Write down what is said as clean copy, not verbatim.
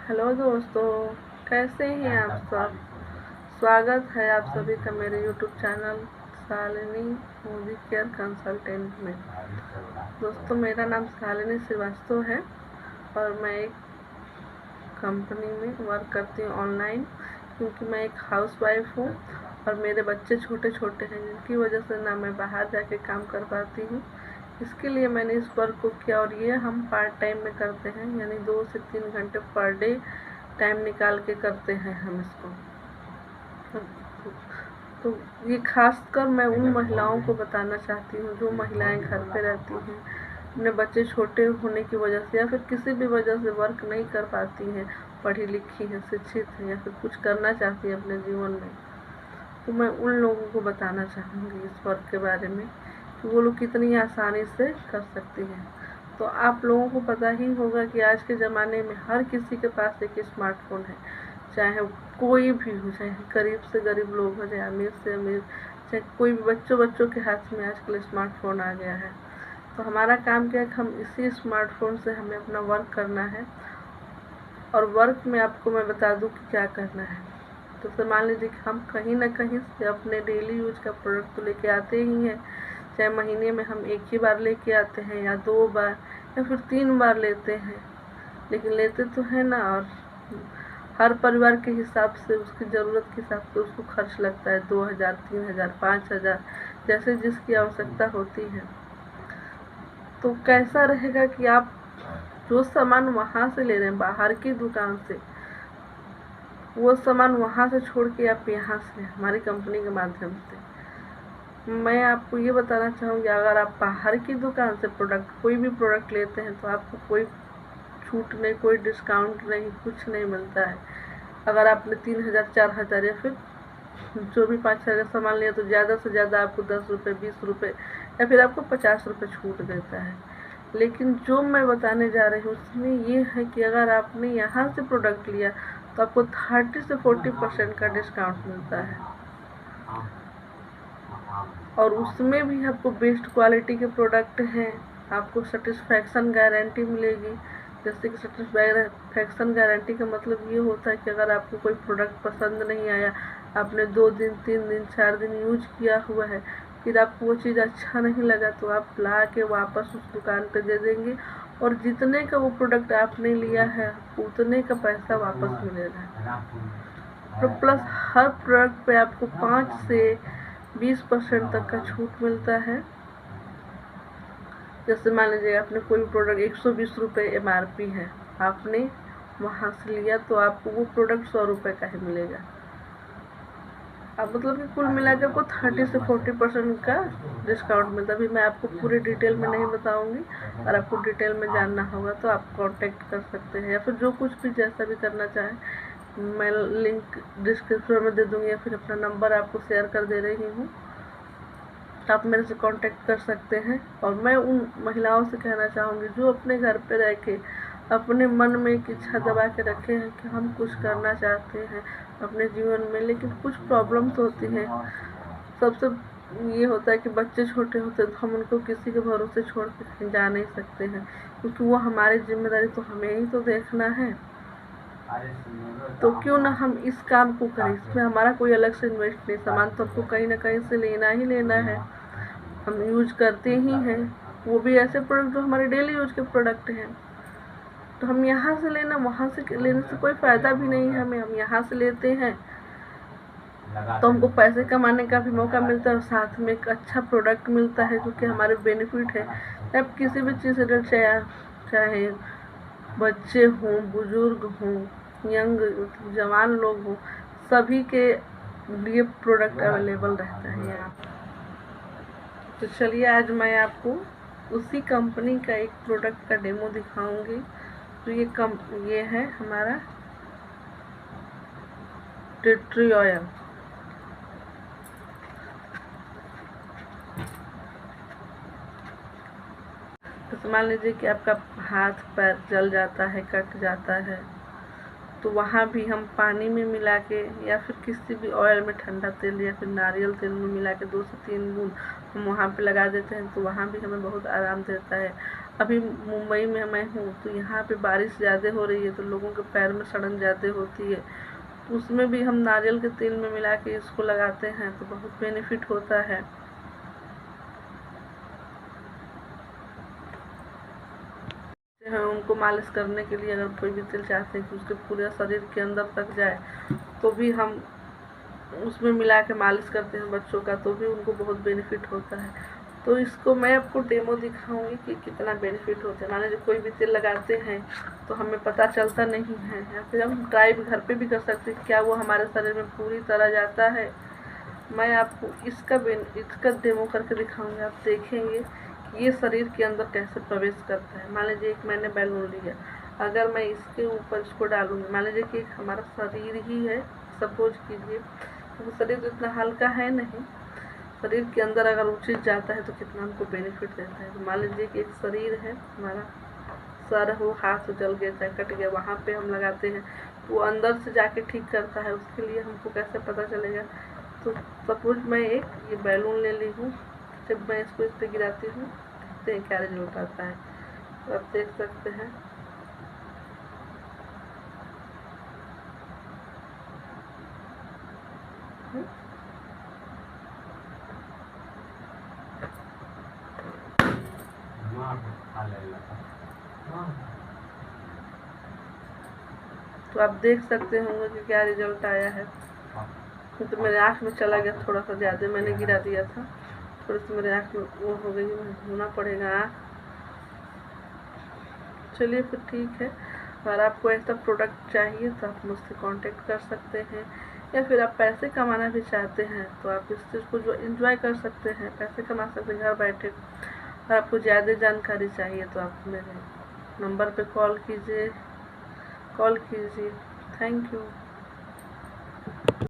Hello दोस्तों, कैसे हैं आप सब। स्वागत है आप सभी का मेरे YouTube channel Shalini Modi care consultant में। दोस्तों, मेरा नाम शालिनी श्रीवास्तव है और मैं एक कंपनी में वर्क करती हूँ ऑनलाइन, क्योंकि मैं एक हाउसवाइफ हूँ और मेरे बच्चे छोटे छोटे हैं, जिनकी वजह से ना मैं बाहर जाके काम कर पाती हूँ। इसके लिए मैंने इस वर्क को किया और ये हम पार्ट टाइम में करते हैं, यानी 2 से 3 घंटे पर डे टाइम निकाल के करते हैं हम इसको। तो ये खासकर मैं उन महिलाओं को बताना चाहती हूँ जो महिलाएं घर पे रहती हैं, अपने बच्चे छोटे होने की वजह से या फिर किसी भी वजह से वर्क नहीं कर पाती हैं, पढ़ी लिखी हैं, शिक्षित हैं या फिर कुछ करना चाहती हैं अपने जीवन में। तो मैं उन लोगों को बताना चाहूँगी इस वर्क के बारे में कि वो लोग कितनी आसानी से कर सकती हैं। तो आप लोगों को पता ही होगा कि आज के ज़माने में हर किसी के पास एक स्मार्टफोन है, चाहे कोई भी हो, चाहे गरीब से गरीब लोग हो, चाहे अमीर से अमीर, चाहे कोई भी बच्चों के हाथ में आजकल स्मार्टफोन आ गया है। तो हमारा काम क्या है कि हम इसी स्मार्टफोन से हमें अपना वर्क करना है। और वर्क में आपको मैं बता दूं कि क्या करना है। तो मान लीजिए कि हम कहीं ना कहीं से अपने डेली यूज का प्रोडक्ट तो लेके आते ही हैं, चाहे महीने में हम एक ही बार लेके आते हैं या 2 बार या फिर 3 बार लेते हैं, लेकिन लेते तो है ना। और हर परिवार के हिसाब से, उसकी ज़रूरत के हिसाब से उसको खर्च लगता है 2000, 3000, 5000, जैसे जिसकी आवश्यकता होती है। तो कैसा रहेगा कि आप जो सामान वहाँ से ले रहे हैं बाहर की दुकान से, वो सामान वहाँ से छोड़ के आप यहाँ से हमारी कंपनी के माध्यम से, मैं आपको ये बताना चाहूँगी, अगर आप बाहर की दुकान से कोई भी प्रोडक्ट लेते हैं तो आपको कोई छूट नहीं, कोई डिस्काउंट नहीं, कुछ नहीं मिलता है। अगर आपने 3000, 4000 या फिर जो भी 5000 का सामान लिया तो ज़्यादा से ज़्यादा आपको 10 रुपये, 20 रुपये या फिर आपको 50 रुपये छूट देता है। लेकिन जो मैं बताने जा रही हूँ उसमें ये है कि अगर आपने यहाँ से प्रोडक्ट लिया तो आपको 30 से 40% का डिस्काउंट मिलता है, और उसमें भी आपको बेस्ट क्वालिटी के प्रोडक्ट हैं। आपको सेटिस्फैक्शन गारंटी मिलेगी। जैसे कि सेटिस्फैक्शन गारंटी का मतलब ये होता है कि अगर आपको कोई प्रोडक्ट पसंद नहीं आया, आपने 2 दिन, 3 दिन, 4 दिन यूज किया हुआ है, फिर आपको वो चीज़ अच्छा नहीं लगा तो आप ला के वापस उस दुकान पे दे देंगे और जितने का वो प्रोडक्ट आपने लिया है उतने का पैसा वापस मिलेगा। तो प्लस हर प्रोडक्ट पे आपको 5 से 20% तक का छूट मिलता है। जैसे मान लीजिए आपने कोई प्रोडक्ट 120 रुपये MRP है, आपने वहाँ से लिया तो आपको वो प्रोडक्ट 100 रुपये का ही मिलेगा। अब मतलब कि कुल मिलाकर आपको 30 से 40% का डिस्काउंट मिलता है। अभी मैं आपको पूरी डिटेल में नहीं बताऊंगी, अगर आपको डिटेल में जानना होगा तो आप कांटेक्ट कर सकते हैं या फिर जो कुछ भी जैसा भी करना चाहें मैं लिंक डिस्क्रिप्शन में दे दूँगी या फिर अपना नंबर आपको शेयर कर दे रही हूँ, तो आप मेरे से कांटेक्ट कर सकते हैं। और मैं उन महिलाओं से कहना चाहूँगी जो अपने घर पे रह के अपने मन में एक इच्छा दबा के रखे हैं कि हम कुछ करना चाहते हैं अपने जीवन में, लेकिन कुछ प्रॉब्लम्स होती हैं। सबसे ये होता है कि बच्चे छोटे होते हैं तो हम उनको किसी के भरोसे छोड़ के कहीं जा नहीं सकते हैं, क्योंकि वो हमारी जिम्मेदारी तो हमें ही तो देखना है। तो क्यों ना हम इस काम को करें, इसमें हमारा कोई अलग से इन्वेस्ट नहीं, सामान तो आपको कहीं ना कहीं से लेना ही लेना है, हम यूज करते ही हैं, वो भी ऐसे प्रोडक्ट जो हमारे डेली यूज के प्रोडक्ट हैं। तो हम यहाँ से लेना, वहाँ से लेने से कोई फ़ायदा भी नहीं है हमें। हम यहाँ से लेते हैं तो हमको पैसे कमाने का भी मौका मिलता है और साथ में एक अच्छा प्रोडक्ट मिलता है जो कि हमारे बेनिफिट है। अब किसी भी चीज़ से चाहे बच्चे हों, बुजुर्ग हों, यंग जवान लोग हों, सभी के लिए प्रोडक्ट अवेलेबल रहता है यहाँ। तो चलिए आज मैं आपको उसी कंपनी का एक प्रोडक्ट का डेमो दिखाऊंगी। तो ये है हमारा टी ट्री ऑयल। तो मान लीजिए कि आपका हाथ पैर जल जाता है, कट जाता है, तो वहाँ भी हम पानी में मिला के या फिर किसी भी ऑयल में, ठंडा तेल या फिर नारियल तेल में मिला के 2 से 3 बूंद हम वहाँ पे लगा देते हैं, तो वहाँ भी हमें बहुत आराम देता है। अभी मुंबई में मैं हूँ तो यहाँ पे बारिश ज़्यादा हो रही है तो लोगों के पैर में सड़न ज़्यादा होती है, तो उसमें भी हम नारियल के तेल में मिला के इसको लगाते हैं तो बहुत बेनिफिट होता है। हैं उनको मालिश करने के लिए अगर कोई भी तेल चाहते हैं कि उसके पूरे शरीर के अंदर तक जाए तो भी हम उसमें मिला के मालिश करते हैं बच्चों का, तो भी उनको बहुत बेनिफिट होता है। तो इसको मैं आपको डेमो दिखाऊंगी कि कितना बेनिफिट होता है। मान लीजिए कोई भी तेल लगाते हैं तो हमें पता चलता नहीं है, या फिर हम ट्राई भी घर पे भी कर सकते हैं क्या वो हमारे शरीर में पूरी तरह जाता है। मैं आपको इसका डेमो करके दिखाऊंगी, आप देखेंगे कि ये शरीर के अंदर कैसे प्रवेश करता है। मान लीजिए एक मैंने बैलून लिया, अगर मैं इसके ऊपर इसको डालूंगी, मान लीजिए कि हमारा शरीर ही है, सपोज कीजिए, तो शरीर तो इतना हल्का है नहीं, शरीर के अंदर अगर वो चीज़ जाता है तो कितना हमको बेनिफिट देता है। तो मान लीजिए कि एक शरीर है हमारा, सर हो, हाथ जल गया चाहे कट गया, वहाँ पे हम लगाते हैं वो अंदर से जाके ठीक करता है। उसके लिए हमको कैसे पता चलेगा, तो सपोज मैं एक ये बैलून ले ली हूँ, जब मैं इसको इस पर गिराती हूँ देखते हैं क्या रिजल्ट आता है। तो आप देख सकते हैं तो आप देख सकते होंगे कि क्या रिजल्ट आया है। तो मेरे आँख में चला गया, थोड़ा सा ज़्यादा मैंने गिरा दिया था, थोड़ी सी मेरे आँख में वो हो गई, मुझे धोना पड़ेगा आँख। चलिए फिर ठीक है, अगर आपको ऐसा प्रोडक्ट चाहिए तो आप मुझसे कांटेक्ट कर सकते हैं, या फिर आप पैसे कमाना भी चाहते हैं तो आप इस चीज़ को जो एंजॉय कर सकते हैं, पैसे कमा सकते हैं घर बैठे। और आपको ज़्यादा जानकारी चाहिए तो आप मेरे नंबर पे कॉल कीजिए। Thank you.